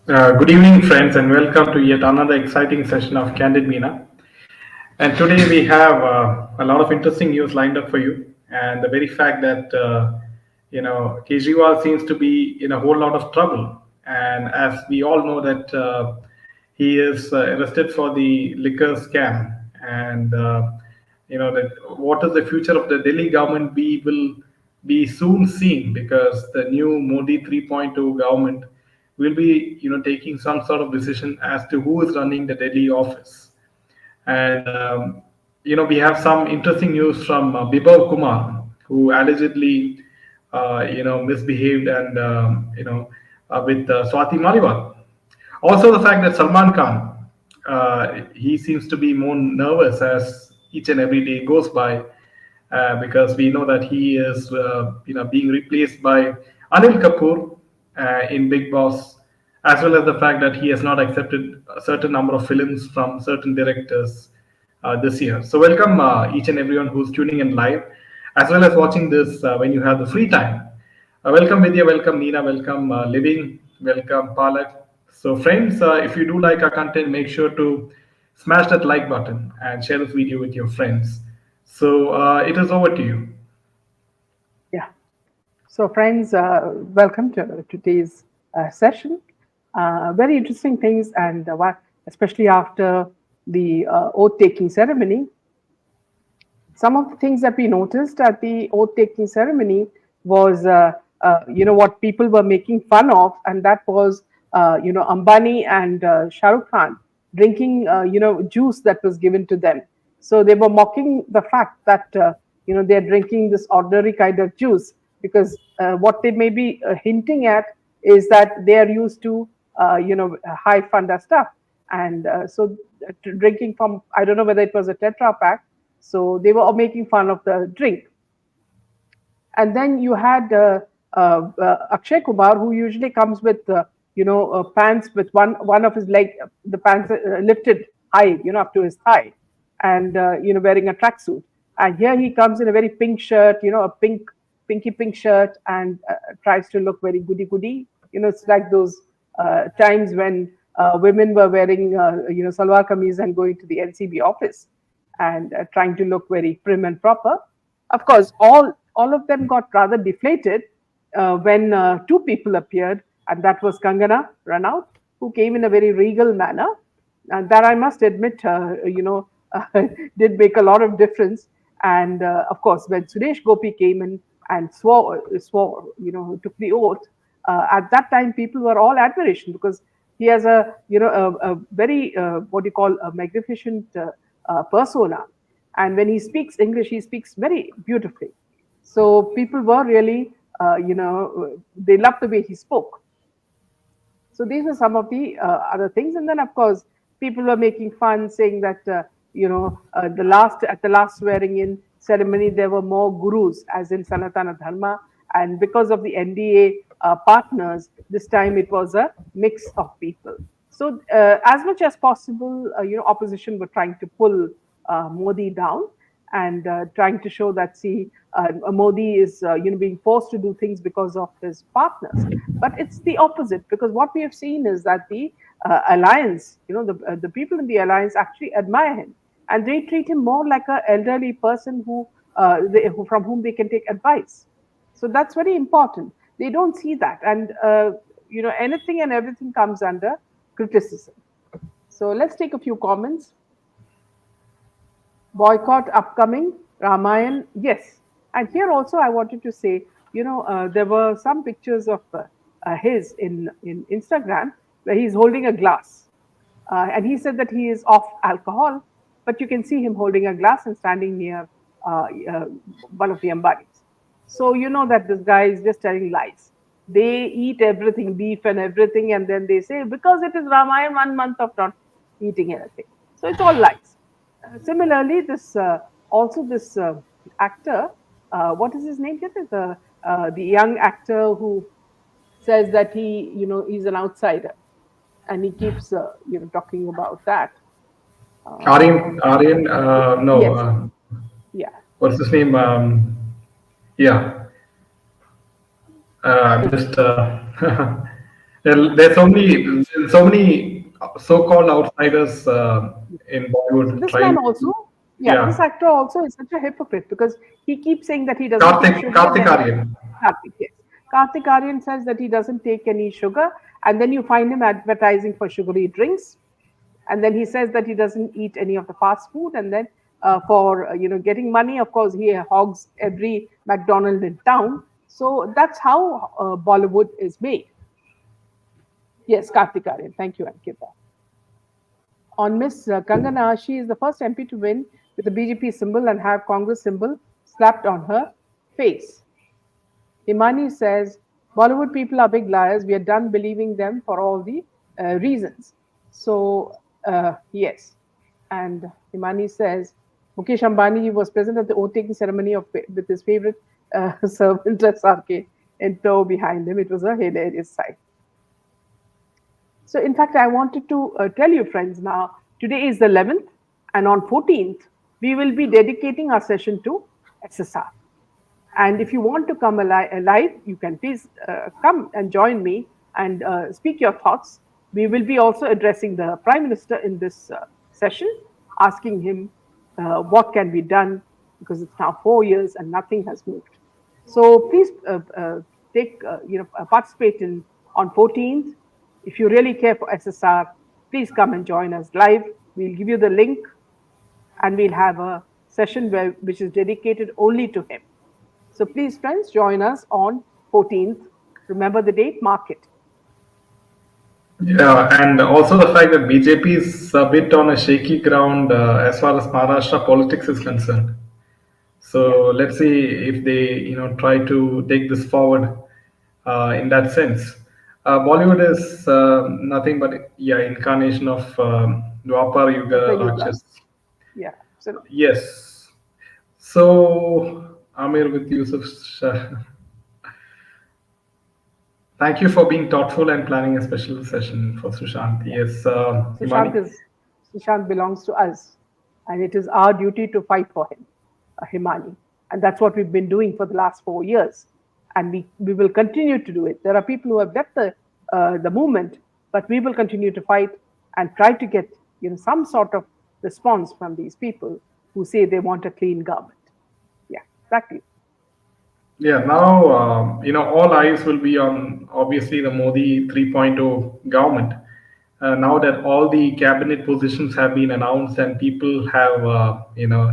Good evening, friends, and welcome to yet another exciting session of Candid Meena. And today we have a lot of interesting news lined up for you. And the very fact that Kejriwal seems to be in a whole lot of trouble, and as we all know that he is arrested for the liquor scam, and that what is the future of the Delhi government we will be soon seen because the new Modi 3.0 government will be taking some sort of decision as to who is running the Delhi office. And we have some interesting news from Bibhav Kumar, who allegedly misbehaved and with Swati Maliwal. Also, the fact that Salman Khan, he seems to be more nervous as each and every day goes by, because we know that he is, being replaced by Anil Kapoor in Big Boss, as well as the fact that he has not accepted a certain number of films from certain directors this year. So, welcome each and everyone who's tuning in live, as well as watching this when you have the free time. Welcome Vidya, welcome Nina, welcome Living, welcome Palak. So friends, if you do like our content, make sure to smash that like button and share this video with your friends. So it is over to you. Yeah. So, friends, welcome to today's session. Very interesting things, and especially after the oath taking ceremony, some of the things that we noticed at the oath taking ceremony was, what people were making fun of, and that was, Ambani and Shah Rukh Khan drinking, juice that was given to them. So they were mocking the fact that, they're drinking this ordinary kind of juice because what they may be hinting at is that they are used to, high funda stuff. And drinking from, I don't know whether it was a Tetra pack, so they were making fun of the drink. And then you had Akshay Kumar, who usually comes with pants with one of his leg, the pants lifted high, up to his thigh, and wearing a tracksuit. And here he comes in a very pink shirt, a pinky pink shirt, and tries to look very goody goody. It's like those times when women were wearing salwar kameez and going to the LCB office and trying to look very prim and proper. Of course, all of them got rather deflated when two people appeared, and that was Kangana Ranaut, who came in a very regal manner, and that I must admit, did make a lot of difference. And of course, when Suresh Gopi came in and took the oath, at that time people were all admiration because he has a very what you call a magnificent persona, and when he speaks English, he speaks very beautifully. So people were really, they loved the way he spoke. So these were some of the other things, and then of course people were making fun, saying that the last swearing in ceremony there were more gurus, as in Sanatana Dharma, and because of the NDA partners, this time it was a mix of people. So as much as possible, opposition were trying to pull Modi down and trying to show that, see, Modi is being forced to do things because of his partners. But it's the opposite, because what we have seen is that the alliance, the people in the alliance actually admire him, and they treat him more like an elderly person from whom they can take advice. So that's very important. They don't see that, and anything and everything comes under criticism. So let's take a few comments. Boycott upcoming Ramayan, yes. And here also I wanted to say, there were some pictures of his in Instagram where he's holding a glass, and he said that he is off alcohol, but you can see him holding a glass and standing near one of the Ambanis. So you know that this guy is just telling lies. They eat everything, beef and everything, and then they say because it is Ramayan, 1 month of not eating anything. So it's all lies. Similarly, this actor, what is his name? The young actor who says that he's an outsider, and he keeps talking about that. Aryan, no, Yes, yeah. what's his name? Yeah, I'm just There's so many so-called outsiders in So Bollywood this trying man to, also, yeah, this yeah. actor also is such a hypocrite because he keeps saying that he doesn't take Karthik, sugar. Karthik Then Aryan. Karthik, yes. Karthik Aryan says that he doesn't take any sugar, and then you find him advertising for sugary drinks, and then he says that he doesn't eat any of the fast food, and then for getting money, of course, he hogs every McDonald in town. So that's how Bollywood is made. Yes, Karthik Aryan. Thank you, Ankita. On Miss Kangana, she is the first MP to win with the BJP symbol and have Congress symbol slapped on her face. Imani says, Bollywood people are big liars. We are done believing them for all the reasons. So, yes. And Imani says, Mukesh Ambani was present at the oath taking ceremony with his favorite servant SRK in tow behind him. It was a hilarious sight. So, in fact, I wanted to tell you, friends, now today is the 11th, and on 14th, we will be dedicating our session to SSR. And if you want to come alive, you can please come and join me and speak your thoughts. We will be also addressing the Prime Minister in this session, asking him what can be done because it's now 4 years and nothing has moved. So please participate in on 14th. If you really care for SSR, please come and join us live. We'll give you the link and we'll have a session which is dedicated only to him. So please, friends, join us on 14th. Remember the date, mark it. Yeah, and also the fact that BJP is a bit on a shaky ground as far as Maharashtra politics is concerned. Yeah. So let's see if they, try to take this forward in that sense. Bollywood is nothing but incarnation of Dwapar Kata Yuga Yuga. Rakshas. Yeah, absolutely. Yes. So Amir with Yusuf Shah. Thank you for being thoughtful and planning a special session for Sushant. Yeah. Yes, Sushant Imani. is Sushant belongs to us, and it is our duty to fight for him, Himani, and that's what we've been doing for the last 4 years, and we will continue to do it. There are people who have left the movement, but we will continue to fight and try to get some sort of response from these people who say they want a clean government. Yeah, exactly. Yeah, now all eyes will be on obviously the Modi 3.0 government. Now that all the cabinet positions have been announced and people have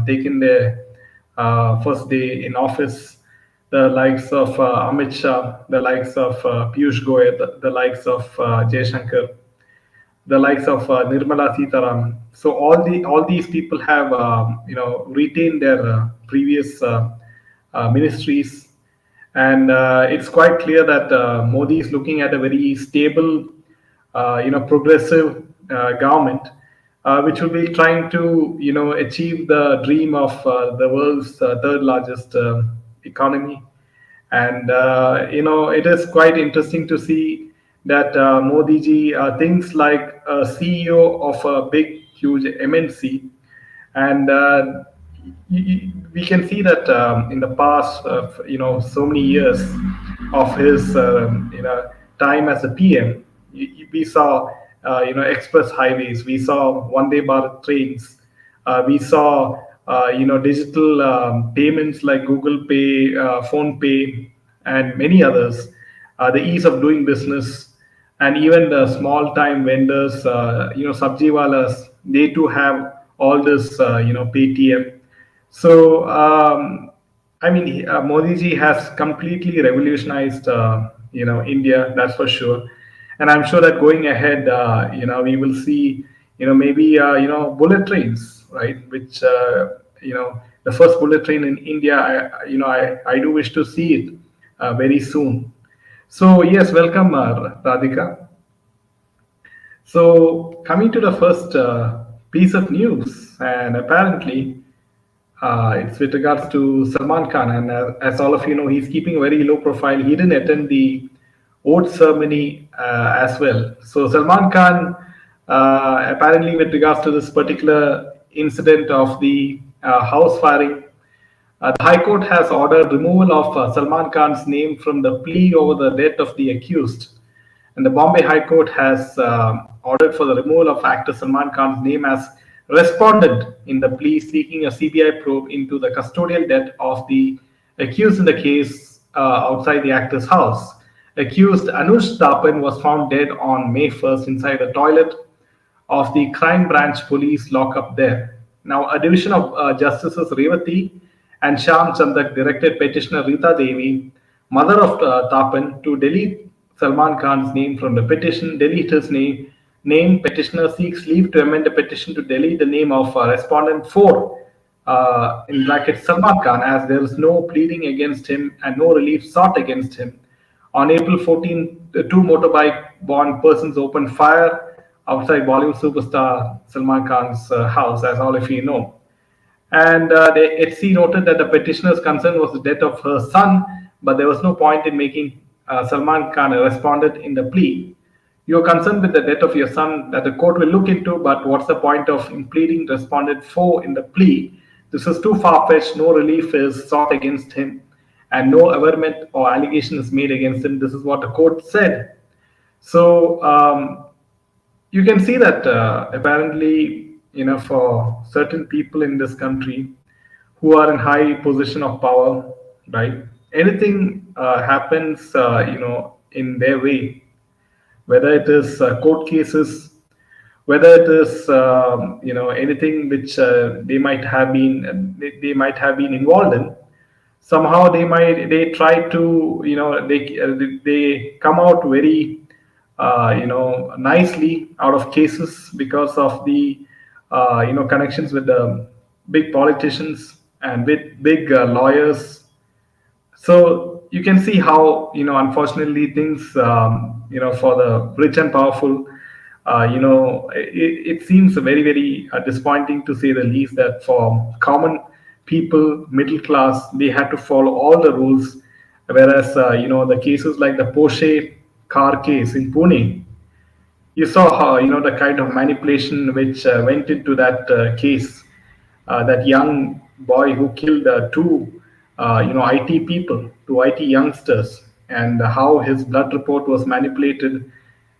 taken their first day in office, the likes of Amit Shah, the likes of Piyush Goyal, the likes of Jaishankar, the likes of Nirmala Sitaraman. So all these people have retained their previous ministries, and it's quite clear that Modi is looking at a very stable, progressive government, which will be trying to achieve the dream of the world's third largest economy. And it is quite interesting to see that Modi ji thinks like a CEO of a big, huge MNC, and we can see that in the past, so many years of his, time as a PM, we saw, express highways, we saw Vande Bharat trains, we saw, digital payments like Google Pay, Phone Pay, and many others. The ease of doing business, and even the small time vendors, sabjiwalas, they too have all this, Paytm. So, I mean, Modi ji has completely revolutionized, India. That's for sure. And I'm sure that going ahead, we will see, maybe, bullet trains, right? Which, the first bullet train in India. I do wish to see it very soon. So yes, welcome, Radhika. So coming to the first piece of news, and apparently it's with regards to Salman Khan, and as all of you know, he's keeping a very low profile. He didn't attend the oath ceremony as well. So Salman Khan, apparently, with regards to this particular incident of the house firing, the High Court has ordered removal of Salman Khan's name from the plea over the death of the accused. And the Bombay High Court has ordered for the removal of actor Salman Khan's name as respondent in the plea, seeking a CBI probe into the custodial death of the accused in the case outside the actor's house. Accused Anush Tapan was found dead on May 1st inside a toilet of the Crime Branch Police lockup there. Now, a division of Justices Revati and Sham Chandak directed petitioner Rita Devi, mother of Tapan, to delete Salman Khan's name from the petition. Delete his name. Petitioner seeks leave to amend the petition to delete the name of respondent 4, in brackets Salman Khan, as there is no pleading against him and no relief sought against him. On April 14th, the two motorbike-borne persons opened fire outside Bollywood superstar Salman Khan's house, as all of you know. And the HC noted that the petitioner's concern was the death of her son, but there was no point in making Salman Khan a respondent in the plea. You're concerned with the death of your son that the court will look into, but what's the point of pleading respondent 4 in the plea? This is too far-fetched. No relief is sought against him, and no averment or allegation is made against him. This is what the court said. So you can see that apparently, for certain people in this country who are in high position of power, right? Anything happens, in their way, whether it is court cases, whether it is anything which they might have been involved in. Somehow they try to they come out very nicely out of cases because of the connections with the big politicians and with big lawyers. So you can see how unfortunately things for the rich and powerful, it seems very very disappointing to say the least, that for common people, middle class, they had to follow all the rules, whereas the cases like the Porsche car case in Pune, you saw how the kind of manipulation which went into that case. That young boy who killed two IT people, two IT youngsters, and how his blood report was manipulated,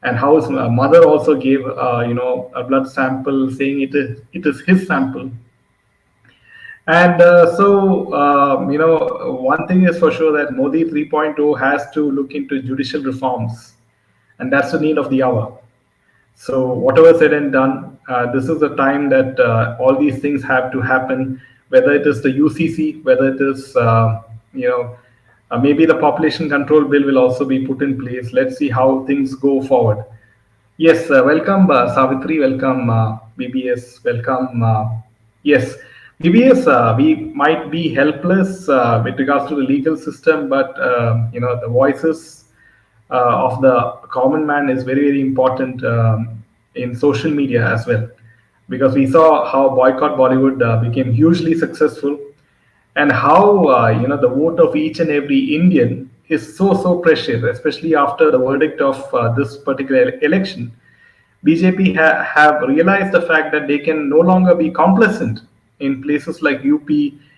and how his mother also gave a blood sample saying it is his sample. And one thing is for sure, that Modi 3.0 has to look into judicial reforms, and that's the need of the hour. So, whatever said and done, this is the time that all these things have to happen. Whether it is the UCC, whether it is maybe the population control bill will also be put in place. Let's see how things go forward. Yes, welcome Savitri, welcome BBS, welcome. Yes, BBS, we might be helpless with regards to the legal system, but the voices of the common man is very very important in social media as well, because we saw how Boycott Bollywood became hugely successful, and how the vote of each and every Indian is so precious, especially after the verdict of this particular election. BJP have realized the fact that they can no longer be complacent in places like UP,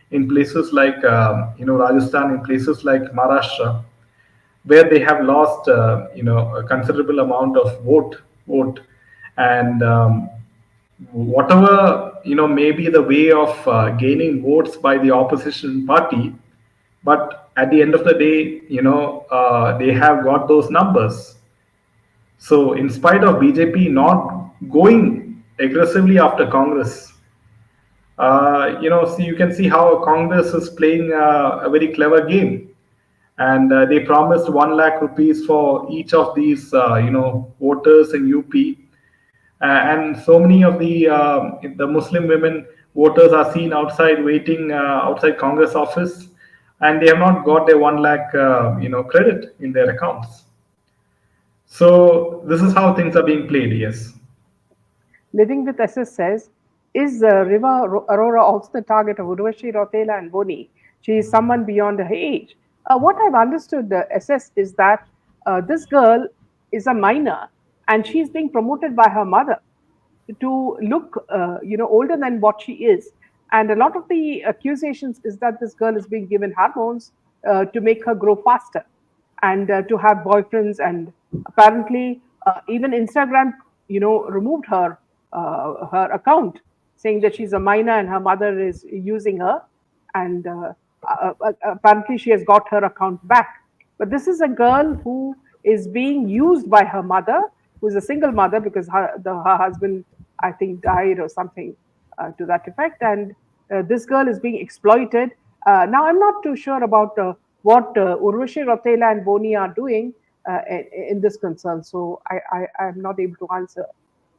in places like Rajasthan, in places like Maharashtra, where they have lost a considerable amount of vote, and whatever may be the way of gaining votes by the opposition party, but at the end of the day, they have got those numbers. So in spite of BJP not going aggressively after Congress, so you can see how Congress is playing a very clever game, and they promised 1 lakh rupees for each of these voters in UP, and so many of the Muslim women voters are seen outside waiting outside Congress office, and they have not got their 1 lakh credit in their accounts. So this is how things are being played. Yes. Living with SS says, is Riva Arora also the target of Urvashi, Rotela, and Boni? She is someone beyond her age. What I've understood, SS, is that this girl is a minor, and she's being promoted by her mother to look, older than what she is. And a lot of the accusations is that this girl is being given hormones to make her grow faster. and to have boyfriends. And apparently, even Instagram, removed her account, saying that she's a minor and her mother is using her. And apparently, she has got her account back. But this is a girl who is being used by her mother, who is a single mother because her husband, I think, died or something to that effect. And this girl is being exploited. Now, I'm not too sure about what Urvashi Rautela and Boni are doing in this concern. So I'm not able to answer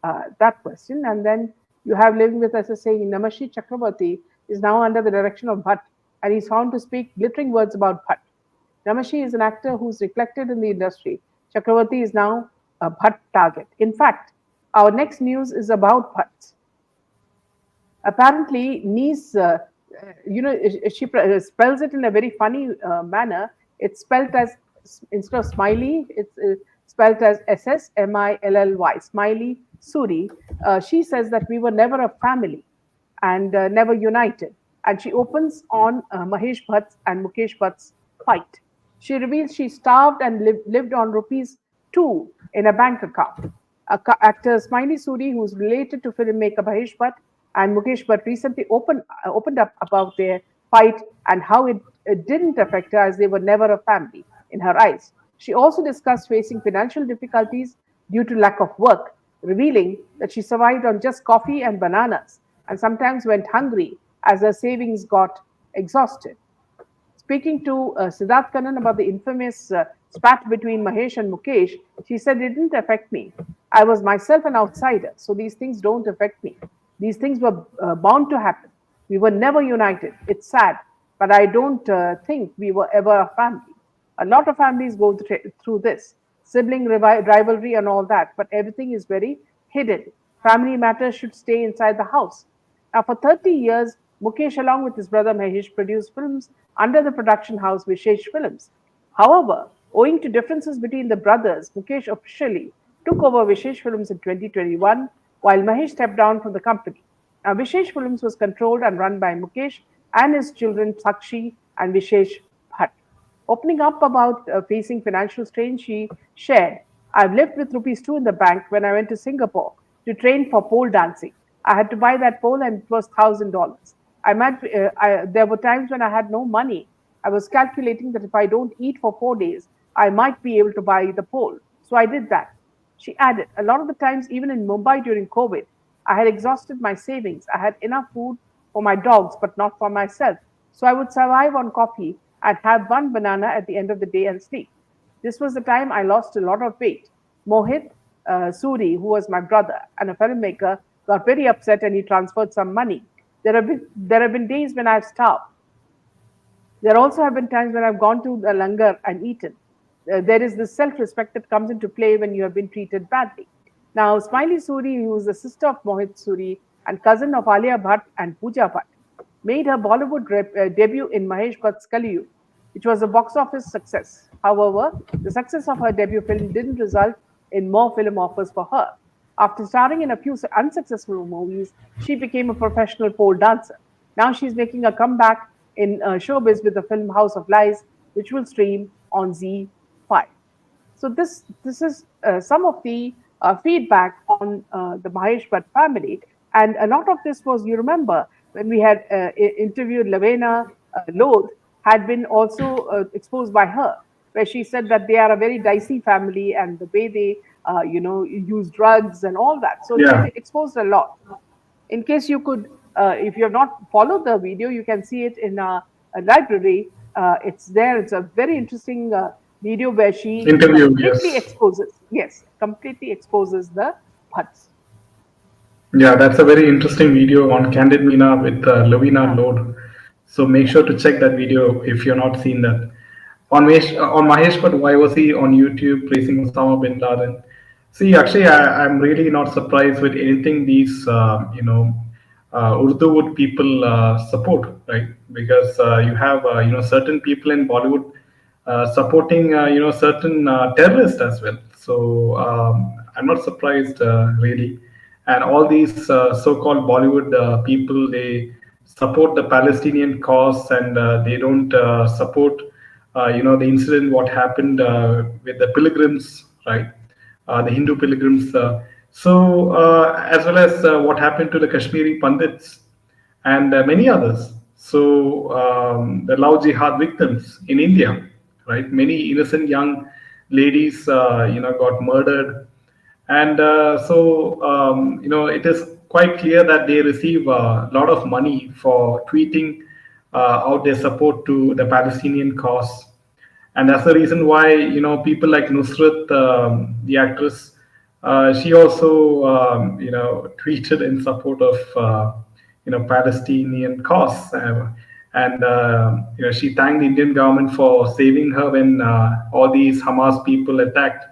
that question. And then you have Living with Us saying Namashi Chakrabarti is now under the direction of Bhatt, and he's found to speak glittering words about Bhatt. Namashi is an actor who's reflected in the industry. Chakrabarti is now a Bhatt target. In fact, our next news is about Bhatt. Apparently, niece, she spells it in a very funny manner. It's spelled as, instead of Smiley, it's spelled as SSMILLY, Smiley Suri. She says that we were never a family and never united. And she opens on Mahesh Bhatt and Mukesh Bhatt's fight. She reveals she starved and lived on rupees 2 in a bank account. Actor Smiley Suri, who's related to filmmaker Mahesh Bhatt and Mukesh Bhatt, recently opened up about their fight and how it didn't affect her, as they were never a family in her eyes. She also discussed facing financial difficulties due to lack of work, revealing that she survived on just coffee and bananas and sometimes went hungry as her savings got exhausted. Speaking to Siddharth Kannan about the infamous spat between Mahesh and Mukesh, she said, "It didn't affect me. I was myself an outsider, so these things don't affect me. These things were bound to happen. We were never united. It's sad, but I don't think we were ever a family. A lot of families go through this, sibling rivalry and all that, but everything is very hidden. Family matters should stay inside the house." Now, for 30 years, Mukesh, along with his brother Mahesh, produced films under the production house Vishesh Films. However, owing to differences between the brothers, Mukesh officially took over Vishesh Films in 2021, while Mahesh stepped down from the company. Now, Vishesh Films was controlled and run by Mukesh and his children Sakshi and Vishesh Bhatt. Opening up about facing financial strain, she shared, "I've lived with rupees 2 in the bank when I went to Singapore to train for pole dancing. I had to buy that pole and it was $1,000. There were times when I had no money. I was calculating that if I don't eat for 4 days, I might be able to buy the pole. So I did that." She added, "A lot of the times, even in Mumbai during COVID, I had exhausted my savings. I had enough food for my dogs, but not for myself. So I would survive on coffee and have one banana at the end of the day and sleep. This was the time I lost a lot of weight. Mohit Suri, who was my brother and a filmmaker, got very upset and he transferred some money. There have been days when I've starved. There also have been times when I've gone to the langar and eaten. There is this self-respect that comes into play when you have been treated badly." Now, Smiley Suri, who is the sister of Mohit Suri and cousin of Alia Bhatt and Pooja Bhatt, made her Bollywood debut in Mahesh Bhatt's Kaliyug, which was a box office success. However, the success of her debut film didn't result in more film offers for her. After starring in a few unsuccessful movies, she became a professional pole dancer. Now she's making a comeback in showbiz with the film House of Lies, which will stream on Z5. So this is some of the feedback on the Mahesh Bhatt family. And a lot of this was, you remember, when we had interviewed Lavena Lodh, had been also exposed by her, where she said that they are a very dicey family and the way they, use drugs and all that. So Yeah. they exposed a lot. In case you could, if you have not followed the video, you can see it in a library. It's there. It's a very interesting video where she Interview, completely exposes the Bhatts. Yeah, that's a very interesting video on Candid Meena with Lavina Lodh. So make sure to check that video if you're not seen that. On Mahesh Bhatt, why was he on YouTube praising Osama bin Laden? See, actually, I'm really not surprised with anything these, Urdu people support, right? Because you have, certain people in Bollywood supporting, certain terrorists as well. So I'm not surprised, really. And all these so-called Bollywood people, they support the Palestinian cause and they don't support the incident what happened with the pilgrims, right? The Hindu pilgrims. As well as what happened to the Kashmiri Pandits and many others. The love jihad victims in India, right? Many innocent young ladies, got murdered, and it is quite clear that they receive a lot of money for tweeting out their support to the Palestinian cause, and that's the reason why people like Nusrat, the actress, she also tweeted in support of Palestinian cause, and she thanked the Indian government for saving her when all these Hamas people attacked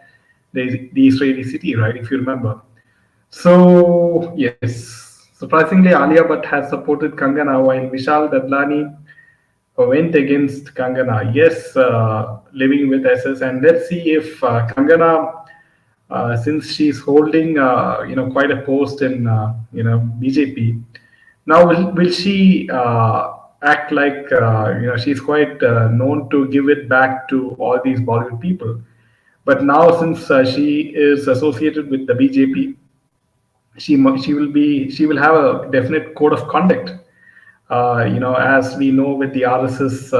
the Israeli city, right? If you remember. So yes, surprisingly, Alia Bhatt has supported Kangana while Vishal Dadlani went against Kangana. Yes, living with SS, and let's see if Kangana, since she's holding quite a post in BJP, now will she act like she's quite known to give it back to all these Bollywood people, but now since she is associated with the BJP, she will have a definite code of conduct, as we know with the RSS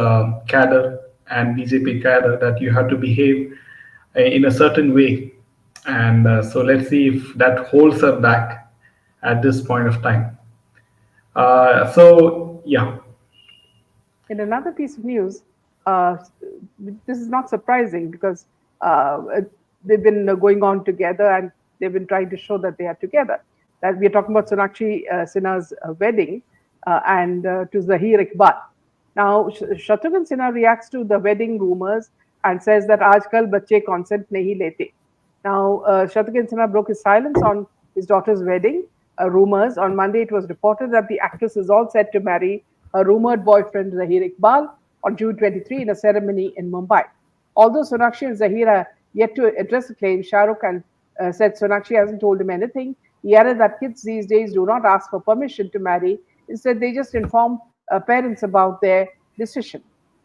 cadre and BJP cadre, that you have to behave in a certain way. And so let's see if that holds her back at this point of time. Yeah. In another piece of news, uh, this is not surprising because they've been going on together and they've been trying to show that they are together. That we are talking about Sonakshi Sinha's wedding and to Zahir Iqbal. Now, Shatrughan Sinha reacts to the wedding rumors and says that आजकल बच्चे consent नहीं लेते. Now, Shatrughan Sinha broke his silence on his daughter's wedding rumors. On Monday, it was reported that the actress is all set to marry her rumored boyfriend Zahir Iqbal on June 23 in a ceremony in Mumbai. Although Sonakshi and Zahir are yet to address the claim, Shah Rukh said Sonakshi hasn't told him anything. He added that kids these days do not ask for permission to marry. Instead, they just inform parents about their decision.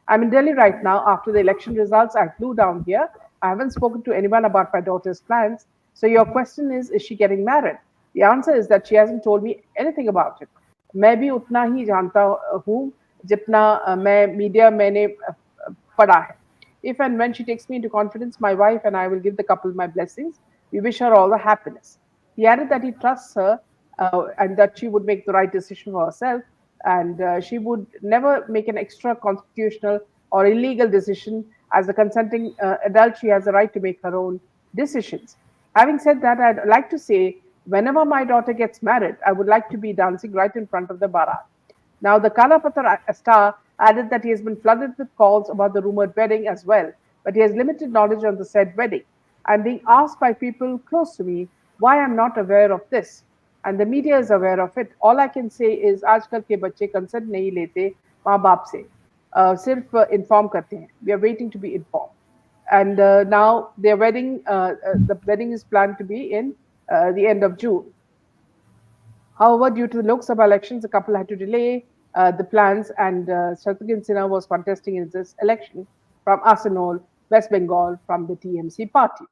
I'm in Delhi right now. After the election results, I flew down here. I haven't spoken to anyone about my daughter's plans. So your question is she getting married? The answer is that she hasn't told me anything about it. मैं भी उतना ही जानता हूँ जितना मैं media मैंने पढ़ा है. If and when she takes me into confidence, my wife and I will give the couple my blessings. We wish her all the happiness. He added that he trusts her and that she would make the right decision for herself, and she would never make an extra constitutional or illegal decision. As a consenting adult, she has the right to make her own decisions. Having said that, I'd like to say, whenever my daughter gets married, I would like to be dancing right in front of the barat. Now, the Kalapatar star added that he has been flooded with calls about the rumored wedding as well, but he has limited knowledge on the said wedding. I'm being asked by people close to me why I'm not aware of this, and the media is aware of it. All I can say is आजकल के बच्चे consent नहीं लेते माँ बाप से, सिर्फ inform करते हैं. We are waiting to be informed. And now their wedding, the wedding is planned to be in the end of June. However, due to the Lok Sabha elections, the couple had to delay the plans, and Shatrughan Sinha was contesting in this election from Asanol, West Bengal, from the TMC party.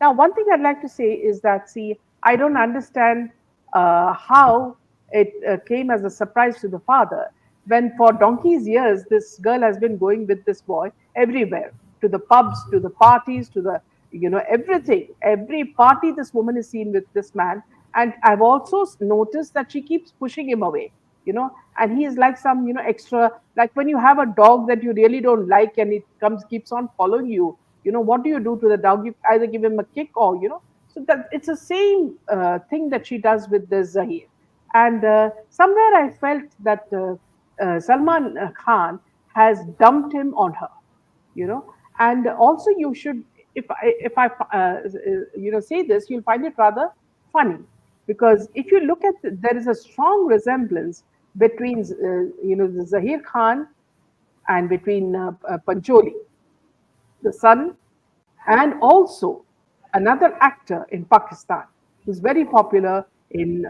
Now, one thing I'd like to say is that, see, I don't understand how it came as a surprise to the father when for donkey's years this girl has been going with this boy everywhere, to the pubs, to the parties, to the, everything. Every party this woman is seen with this man. And I've also noticed that she keeps pushing him away, and he is like some, extra, like when you have a dog that you really don't like and it keeps on following you, what do you do to the dog? You either give him a kick or, so that it's the same thing that she does with the Zahir. And somewhere I felt that Salman Khan has dumped him on her, and also you should, if I say this, you'll find it rather funny, because if you look at there is a strong resemblance between the Zahir Khan and between Pancholi, the son, and also another actor in Pakistan who's very popular in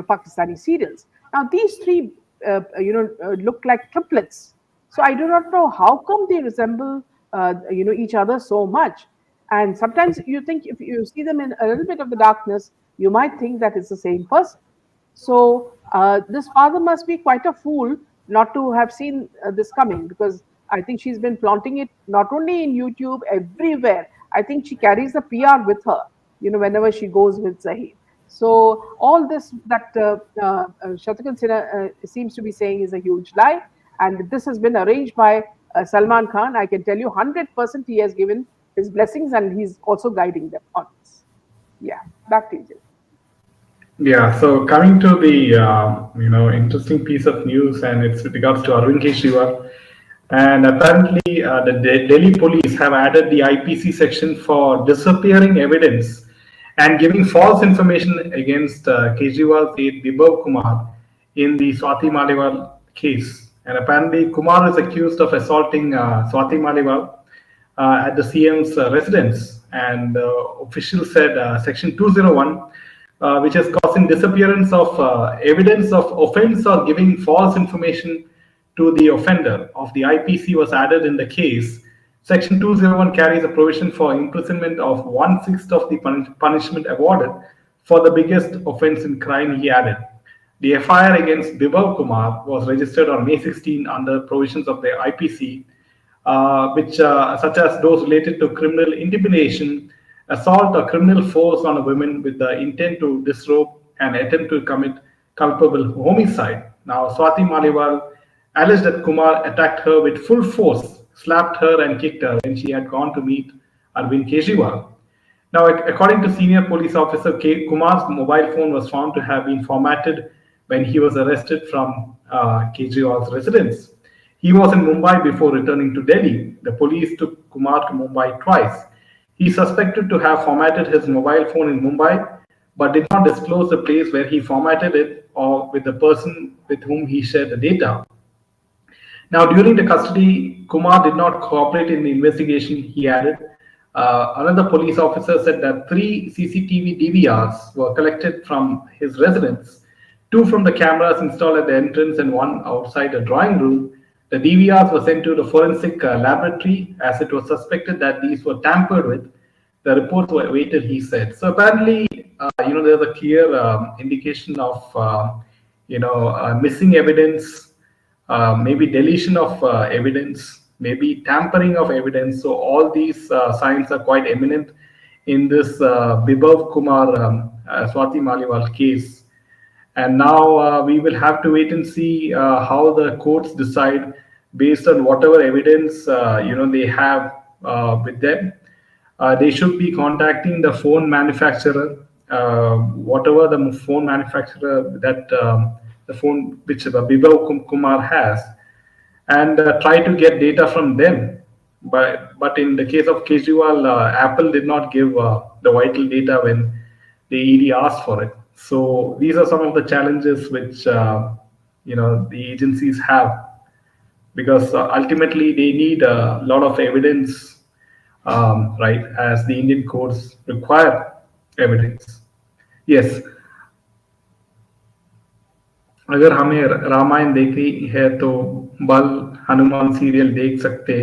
Pakistani serials. Now these three look like triplets. So I do not know how come they resemble each other so much. And sometimes you think if you see them in a little bit of the darkness, you might think that it's the same person. So this father must be quite a fool not to have seen this coming, because I think she's been flaunting it not only in YouTube, everywhere. I think she carries the PR with her, whenever she goes with Zahid. So all this that Shatrughan Sinha seems to be saying is a huge lie, and this has been arranged by Salman Khan. I can tell you 100% he has given his blessings, and he's also guiding them on this. Yeah, back to you. Yeah, so coming to the interesting piece of news, and it's with regards to Arvind Kejriwal, and apparently the Delhi police have added the IPC section for disappearing evidence and giving false information against Kejriwal's aide Bibhav Kumar in the Swati Maliwal case. And apparently Kumar is accused of assaulting Swati Maliwal at the CM's residence, and officials said Section 201, which is causing disappearance of evidence of offense or giving false information to the offender of the IPC, was added in the case. Section 201 carries a provision for imprisonment of 1/6 of the punishment awarded for the biggest offense in crime, he added. The FIR against Bibhav Kumar was registered on May 16 under provisions of the IPC, which such as those related to criminal intimidation, assault or criminal force on a woman with the intent to disrobe, and attempt to commit culpable homicide. Now, Swati Maliwal alleged that Kumar attacked her with full force, slapped her and kicked her when she had gone to meet Arvind Kejriwal. Now, according to senior police officer Kumar's mobile phone was found to have been formatted when he was arrested from Kejriwal's residence. He was in Mumbai before returning to Delhi. The police took Kumar to Mumbai twice. He suspected to have formatted his mobile phone in Mumbai, but did not disclose the place where he formatted it or with the person with whom he shared the data. Now, during the custody, Kumar did not cooperate in the investigation, he added. Another police officer said that 3 CCTV DVRs were collected from his residence, 2 from the cameras installed at the entrance and 1 outside the drawing room. The DVRs were sent to the forensic laboratory as it was suspected that these were tampered with. The reports were awaited, he said. So apparently, there's a clear indication of, missing evidence, maybe deletion of evidence, maybe tampering of evidence. So all these signs are quite eminent in this Bibhav Kumar Swati Maliwal case. And now we will have to wait and see how the courts decide based on whatever evidence they have with them. They should be contacting the phone manufacturer, whatever the phone manufacturer that the phone which Bibhav Kumar has, and try to get data from them. But in the case of Kejriwal, Apple did not give the vital data when the ED asked for it. So these are some of the challenges which the agencies have, because ultimately they need a lot of evidence, right? As the Indian courts require evidence. Yes. अगर हमें रामायण देखनी है तो बल Hanuman serial देख सकते,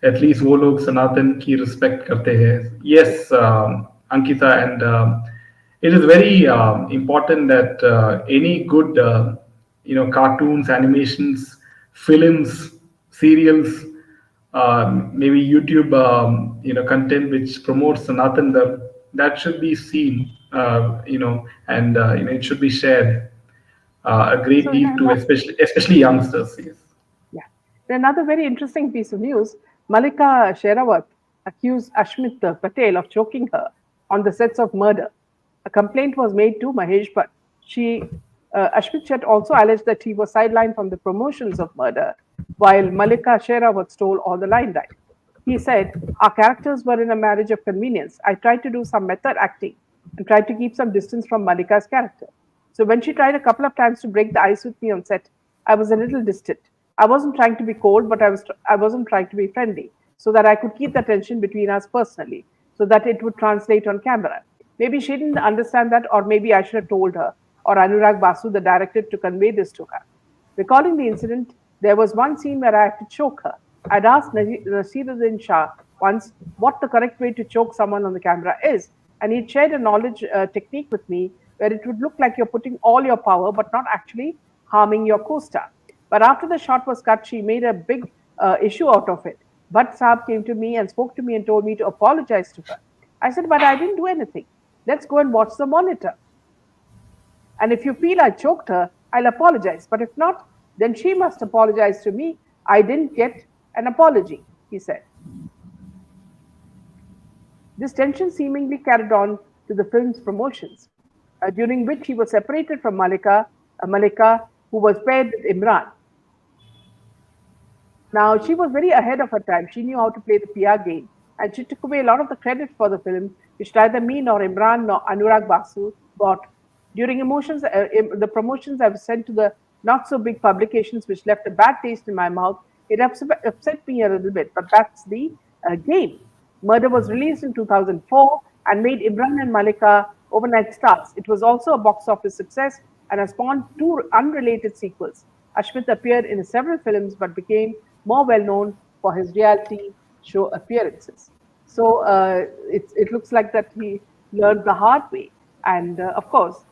at least वो लोग सनातन की रिस्पेक्ट करते हैं. Yes, Ankita, and it is very important that any good cartoons, animations, films, serials, maybe YouTube content which promotes Sanatan Dharma, that should be seen, and it should be shared a great deal to especially youngsters. Yes. Yeah. Another very interesting piece of news: Malika Sherawat accused Ashmit Patel of choking her on the sets of Murder. A complaint was made to Mahesh Bhatt. Ashmit Chet also alleged that he was sidelined from the promotions of Murder, while Malika Sherawat stole all the limelight. He said, "Our characters were in a marriage of convenience. I tried to do some method acting and tried to keep some distance from Malika's character. So when she tried a couple of times to break the ice with me on set, I was a little distant. I wasn't trying to be cold, but I wasn't trying to be friendly, so that I could keep the tension between us personally, so that it would translate on camera. Maybe she didn't understand that, or maybe I should have told her, or Anurag Basu, the director, to convey this to her." Recalling the incident, there was one scene where I had to choke her. I'd asked Nasiruddin Shah once what the correct way to choke someone on the camera is, and he'd shared a knowledge technique with me where it would look like you're putting all your power but not actually harming your co-star. But after the shot was cut, she made a big issue out of it. Bhatt Saab came to me and spoke to me and told me to apologize to her. I said, but I didn't do anything. Let's go and watch the monitor. And if you feel I choked her, I'll apologize. But if not, then she must apologize to me. I didn't get an apology, he said. This tension seemingly carried on to the film's promotions, during which he was separated from Malika, who was paired with Imran. Now, she was very ahead of her time. She knew how to play the PR game, and she took away a lot of the credit for the film, which neither me nor Imran nor Anurag Basu got. During the promotions I was sent to the not so big publications, which left a bad taste in my mouth. It upset me a little bit, but that's the game. Murder was released in 2004 and made Imran and Malika overnight stars. It was also a box office success and has spawned two unrelated sequels. Ashmit appeared in several films but became more well known for his reality show appearances. So it looks like that he learned the hard way. And of course,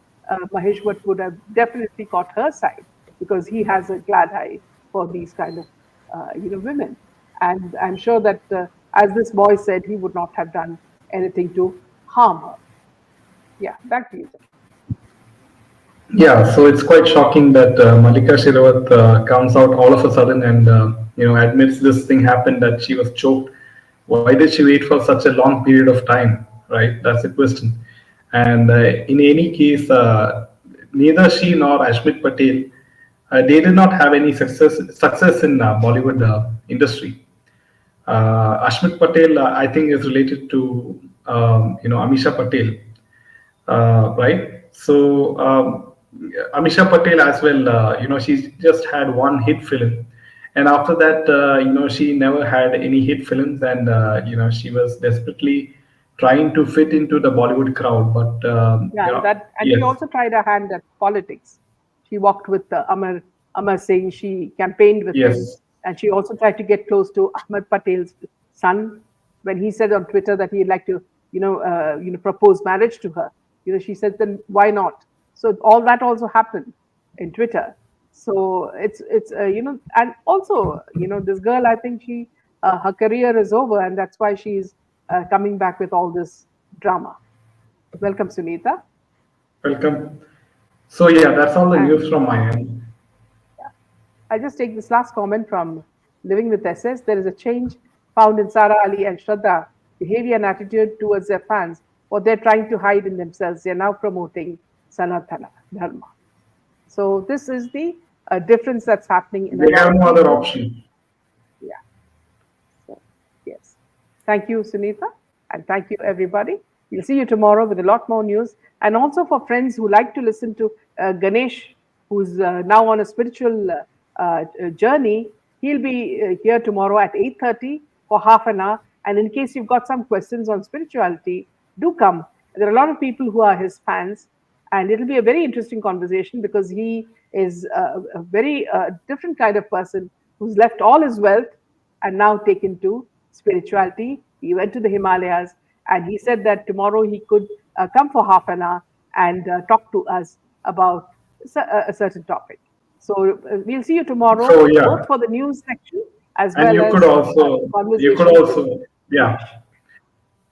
Mahesh Bhatt would have definitely caught her side because he has a glad eye for these kind of women. And I'm sure that, as this boy said, he would not have done anything to harm her. Yeah, back to you, sir. Yeah, so it's quite shocking that Malika Sherawat comes out all of a sudden and admits this thing happened, that she was choked. Why did she wait for such a long period of time? Right, that's the question. And in any case, neither she nor Ashmit Patel, they did not have any success in Bollywood industry. Ashmit Patel, I think, is related to Amisha Patel, right? So Amisha Patel as well. She just had one hit film, and after that, she never had any hit films, and she was desperately trying to fit into the Bollywood crowd. But and she also tried her hand at politics. She walked with Amar Singh. She campaigned with him, and she also tried to get close to Ahmed Patel's son when he said on Twitter that he'd like to, propose marriage to her. She said, then why not? So all that also happened in Twitter. So it's and also this girl, I think her career is over, and that's why she's coming back with all this drama. Welcome, Sunita. Welcome. So yeah, that's all the news from my end. Yeah. I'll just take this last comment from Living with SS. There is a change found in Sara Ali and Shraddha behavior and attitude towards their fans. What they're trying to hide in themselves, they're now promoting Sanatana Dharma. So this is the difference that's happening in they have no other option. Yeah. So, yes. Thank you, Sunita, and thank you, everybody. We'll see you tomorrow with a lot more news. And also for friends who like to listen to Ganesh, who's now on a spiritual journey, he'll be here tomorrow at 8:30 for half an hour. And in case you've got some questions on spirituality, do come. There are a lot of people who are his fans, and it'll be a very interesting conversation because he is a very different kind of person who's left all his wealth and now taken to spirituality. He went to the Himalayas, and he said that tomorrow he could come for half an hour and talk to us about a certain topic. So we'll see you tomorrow, both for the news section as well as you could also,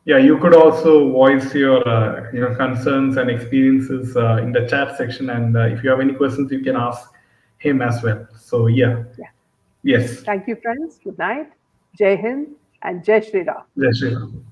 you could also voice your concerns and experiences in the chat section, and if you have any questions, you can ask him as well. So yes. Thank you, friends. Good night. Jai Hind and Jai Shri Ram. Jai Shri Ram.